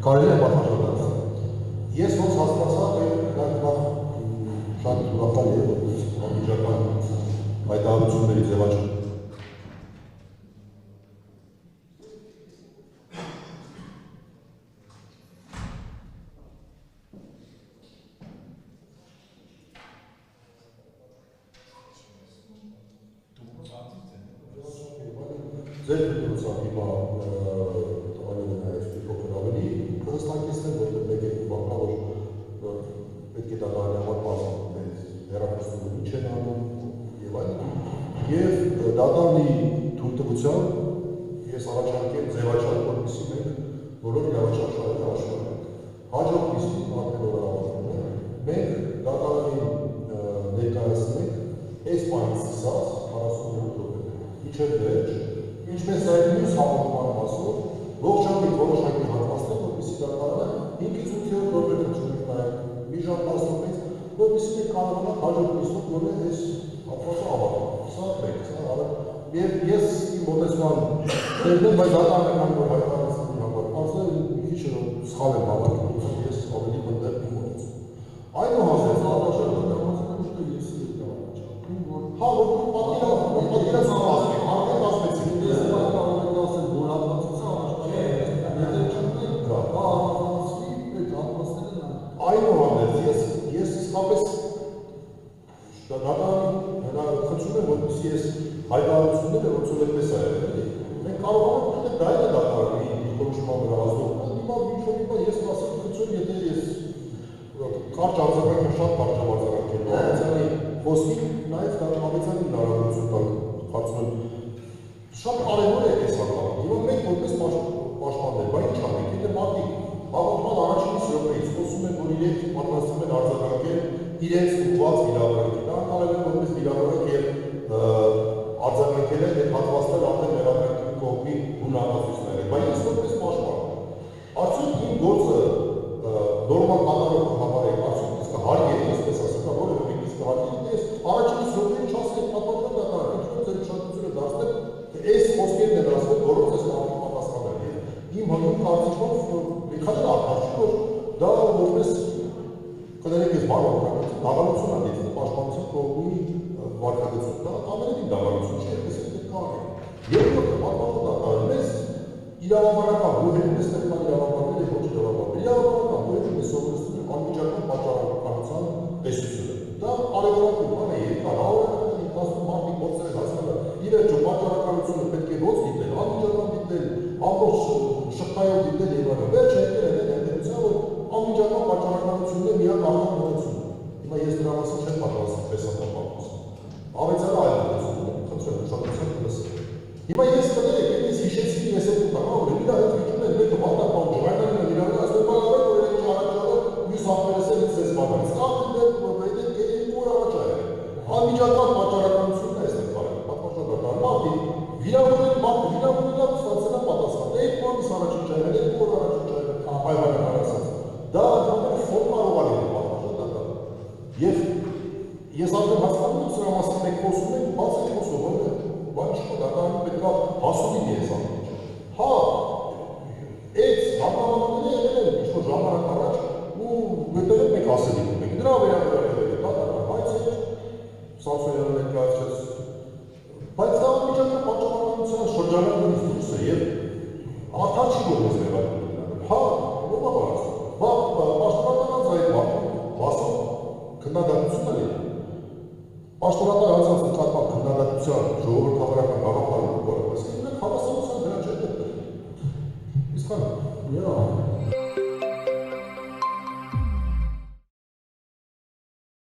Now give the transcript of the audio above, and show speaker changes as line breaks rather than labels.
կարելի է պատասխանել։ Ես ոնց հասկացա, որ դա շատ ուրախալի է, որ անմիջական հայտարարությունների ձևաչափ։ Ձեր դրությամբ հիմա տղաները նաև փոքր ավելի կհստակեցնեն, որտեղ մեկ-երկու բան կա, որ պետք է դատարանի համար բացառել հեռախոսները ինչ են անում եւ այլն։ Եվ դատարանի թույլտվությամբ ես առաջարկել ձևաչափ, որպեսզի մենք բոլոր իրավաչափները աշխատենք։ Հաջորդ նիստին արդեն օրավարտում է, մենք դատարանին ներկայացնենք այս բանից սկսած 48 րոպե։ Մինչև վերջ ինչպես այդ մյուս համոզման մասով, ողջամիտ որոշակի հատվածներ, որպեսզի դատարանը 5-ից 8 րոպե քչունենք նաև մի ժամ 10-ից, որպեսզի մենք կարողանանք հաջորդ նիստում գոնե այս հատվածը ավարտել։ Սա մեկ, սա արագ։ Եվ ես իմ մոտեցման ներդեմ, բայց դատարանը կան, որ հայտարարեցնի համար, կարծեմ մի քիչ սխալ եմ հավատում, ես ավելի մտներ իմ մոտեցում։ Այնուհանդերձ առաջարկել եմ ես հա, որ պատկերացնում ասենք, արդեն ասեցիք, ես կարող եմ ասել, որ հատվածը այնուհանդերձ ես իսկապես խնդրում եմ, որպեսզի ես հայտարարությունները ոնց որ այդպես է եղել, մենք կարողանանք դա է դատարանի որոշման վրա ազդում, հիմա ես ասեմ, խնդրում եթե ես կարճ արձագանքը շատ կարճ արձագանքելու Ավետյանի խոսքին նաև Ավետյանի հնարավորություն տալ խացում շատ կարևոր է այս հատվածը։ Հիմա մենք որպես պաշտպաններ, բայց ինչ անենք, եթե մարդիկ հաղորդման առաջինից րոպեից խոսում են, որ իրենք պատրաստվում են արձագանքել իրենց ուղղված վիրավորանքի, դա կարելի է որպես վիրավորանք եւ արձագանքել են այդ հատվածները արդեն վերաբերական կողմի գունահատուցիչները, բայց ես որպես պաշտպան, արդյոք իմ գործը նորմալ կատարող համարեք, արդյոք իսկ հարկ է, այսպես ասեմ, որևէ մեկ իսկ հարկ է, ես առաջինից րոպեից չասեմ պատասխան դատարան, ինչպես ձեր ուշադրությունը դարձնել, այս խոսքերն են ասել, որոնց ես մարդիկ պատասխանել եմ։ Իմ հնում կարծիքով մի քանի արդարացի, որ դա որպես կներեք ես բարոյական դավանություն է դեպի պաշտպանության կողմի վարկագծում, դա ամենևին դավանություն չէ, այսպես պետք է անենք։ Երկրորդը պատմական դատարանը մեզ իրավաբանական բուհերին է ստեղծան իրավաբանները ոչ իրավաբանները։ Իրավաբանական բուհերին է սովորեցնում անմիջական պատճառաբանության տեսությունը։ Դա կարևորագույն բան է, երկար հավաքական ընթացքում մարդիկ փորձել են հասկանալ իրենց պատճառականությունը պետք է ոնց դիտել, անմիջական դիտել, ամբողջ շղթայով դիտել եւ այլն։ Վերջը եկել է այդ ընդդիմության, որ անմիջական պատճառականությունն է միակ արտահայտությունը։ Հիմա ես դրա մասին չեմ պատասխանում տեսական պատմություն։ Ավետյանը այլ պատմություն ունի, խնդրեմ ուշադրությամբ լսեք։ Հիմա ես կներեք, ես հիշեցի ես այդ ուտակը, որ իրա հետ վիճում են մեկը պատապան ժողայնային են իրանը, ասում բաղավեր, որ իրենք առաջարը մյուս աղբերս էլ ես բաղավերս։ Աղբին դեպ, որ այդ երկու օր առաջ է։ Անմիջական պատճառականությունն է այստեղ բարել, պատմաշնորհատար, մարդի, վիրավորելա ստացել է պատասխան, այդ կողմից առաջին ճայրել, երկու օր առաջին ճայրել, հայվանական ասած։ Դա ընդհանրապես ֆորմալով է պատմաշնորհատար։ Եվ ես արդեն հասկանում եմ սրա մասին մենք խոսում ենք, բաց ենք խոսում, որը բան չկա, դատարանը պետք է հասունի ես ամեն ինչ։ Հա, այդ համանմանները եղել են ինչ-որ ժամանակ առաջ ու մտել ենք մենք ասելիք ունենք, դրա վերաբերյալ եղել է դատարան, բայց այդ Սամսոնյանը ներկայացրեց, բայց դա անմիջական պատճառաբանության շրջանակներից դուրս է եւ արդար չի որ մեզ վերաբերում դրան։ Հա, ո՞վ է ասում։ Բա պաշտոնական այդ մասը քննադատություն է։ Պաշտոնական անձանց նկատմամբ քննադատության ժողովրդավարական գաղափարը որպես ինքն հավասարության դրան չէ դեպք։ Իսկ հա,